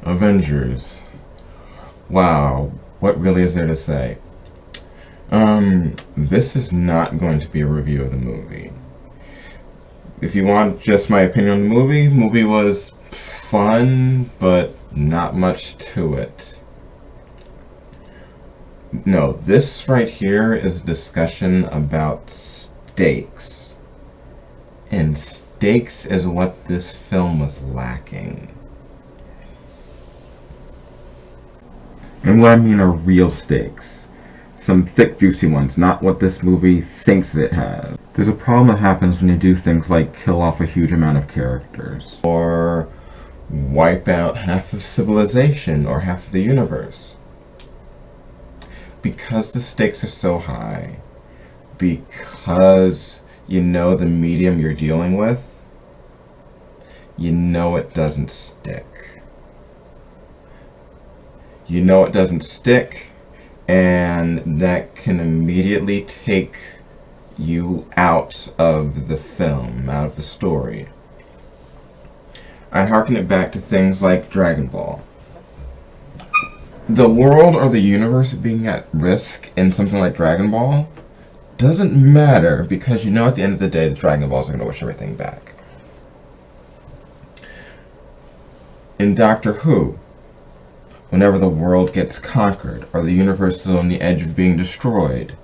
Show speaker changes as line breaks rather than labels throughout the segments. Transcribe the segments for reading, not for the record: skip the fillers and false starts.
Avengers. Wow, what really is there to say? This is not going to be a review of the movie. If you want just my opinion on the movie was fun, but not much to it. No, this right here is a discussion about stakes. And stakes is what this film was lacking. And what I mean are real stakes. Some thick, juicy ones, not what this movie thinks it has. There's a problem that happens when you do things like kill off a huge amount of characters. Or wipe out half of civilization or half of the universe. Because the stakes are so high, because you know the medium you're dealing with, you know it doesn't stick. You know it doesn't stick, and that can immediately take you out of the film, out of the story. I harken it back to things like Dragon Ball. The world or the universe being at risk in something like Dragon Ball doesn't matter because you know at the end of the day the Dragon Balls are going to wish everything back. In Doctor Who, whenever the world gets conquered or the universe is on the edge of being destroyed,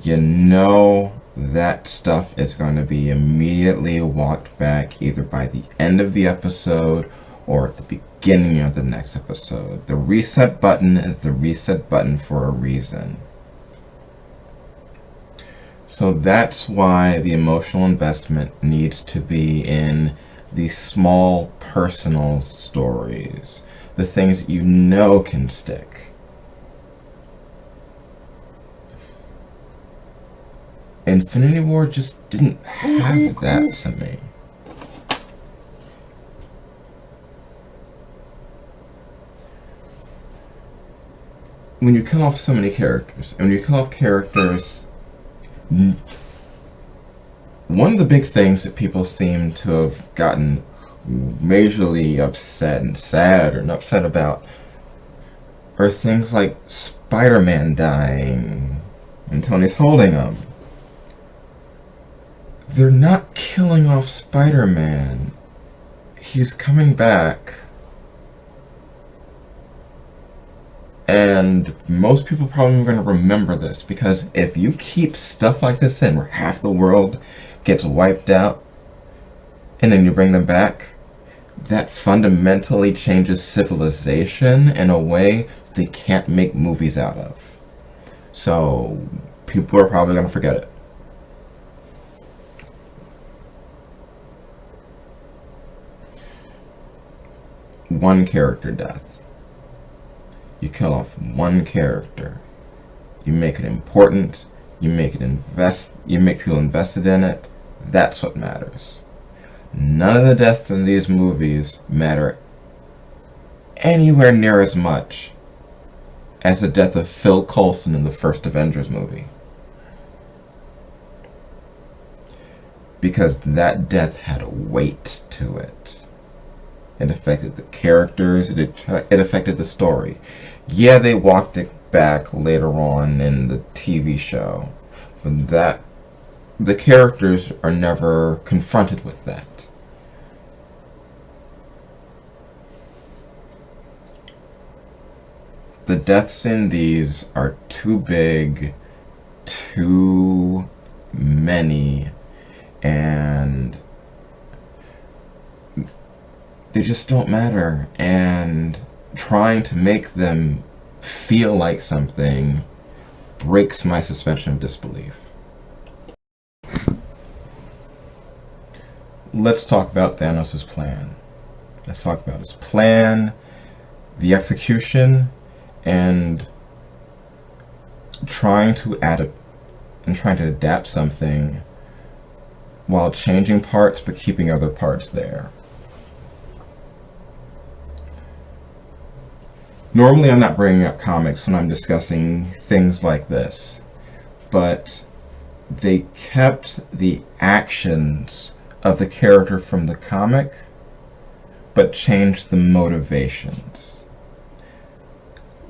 you know that stuff is going to be immediately walked back either by the end of the episode or at the beginning of the next episode. The reset button is the reset button for a reason. So that's why the emotional investment needs to be in these small personal stories. The things that you know can stick. Infinity War just didn't have that to me. When you kill off so many characters, and when you kill off characters, one of the big things that people seem to have gotten majorly upset and sad or upset about are things like Spider-Man dying and Tony's holding him. They're not killing off Spider-Man. He's coming back. And most people probably are going to remember this because if you keep stuff like this in where half the world gets wiped out and then you bring them back, that fundamentally changes civilization in a way they can't make movies out of. So people are probably going to forget it. One character death. You kill off one character. You make it important. You make people invested in it. That's what matters. None of the deaths in these movies matter anywhere near as much as the death of Phil Coulson in the first Avengers movie. Because that death had a weight to it. It affected the characters, it affected the story. Yeah, they walked it back later on in the TV show, but the characters are never confronted with that. The deaths in these are too big, too many, and they just don't matter, and trying to make them feel like something breaks my suspension of disbelief. Let's talk about Thanos' plan. Let's talk about his plan, the execution, and trying to adapt something while changing parts but keeping other parts there. Normally I'm not bringing up comics when I'm discussing things like this, but they kept the actions of the character from the comic, but changed the motivations.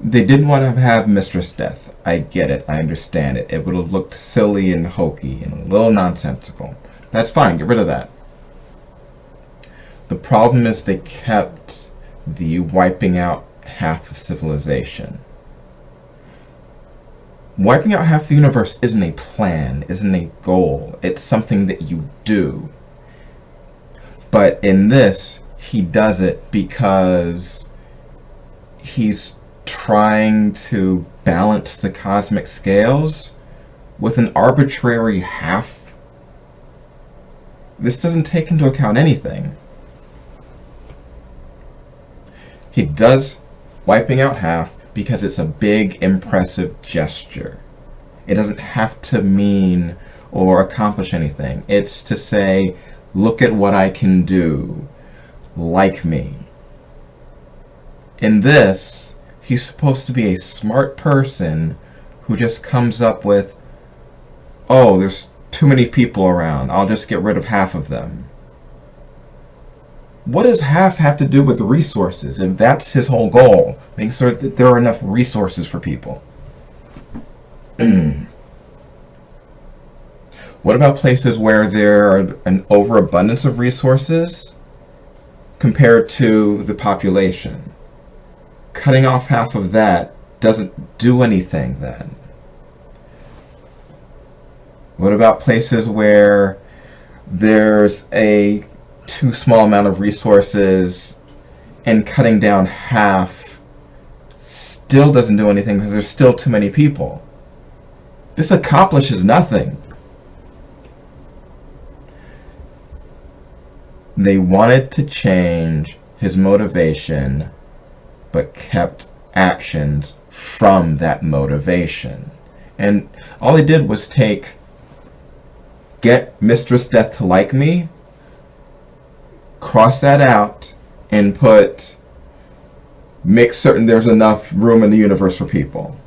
They didn't want to have Mistress Death. I get it. I understand it. It would have looked silly and hokey and a little nonsensical. That's fine. Get rid of that. The problem is they kept the wiping out half of civilization. Wiping out half the universe isn't a plan, isn't a goal. It's something that you do. But in this, he does it because he's trying to balance the cosmic scales with an arbitrary half. This doesn't take into account anything. He does wiping out half because it's a big, impressive gesture. It doesn't have to mean or accomplish anything. It's to say, look at what I can do. Like me. In this, he's supposed to be a smart person who just comes up with, oh, there's too many people around. I'll just get rid of half of them. What does half have to do with resources if that's his whole goal? Make sure that there are enough resources for people. What about places where there are an overabundance of resources compared to the population? Cutting off half of that doesn't do anything then. What about places where there's a too small amount of resources and cutting down half still doesn't do anything because there's still too many people? This accomplishes nothing. They wanted to change his motivation, but kept actions from that motivation. And all they did was get Mistress Death to like me, cross that out, and make certain there's enough room in the universe for people.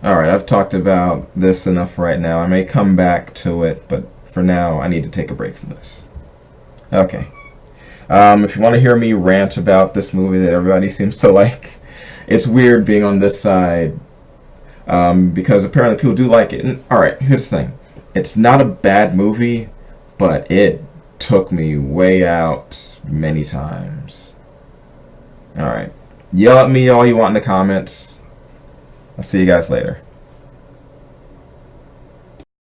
Alright, I've talked about this enough right now. I may come back to it, but for now, I need to take a break from this. Okay. If you want to hear me rant about this movie that everybody seems to like, it's weird being on this side, because apparently people do like it. And, alright, here's the thing. It's not a bad movie, but it took me way out many times. Alright. Yell at me all you want in the comments. I'll see you guys later.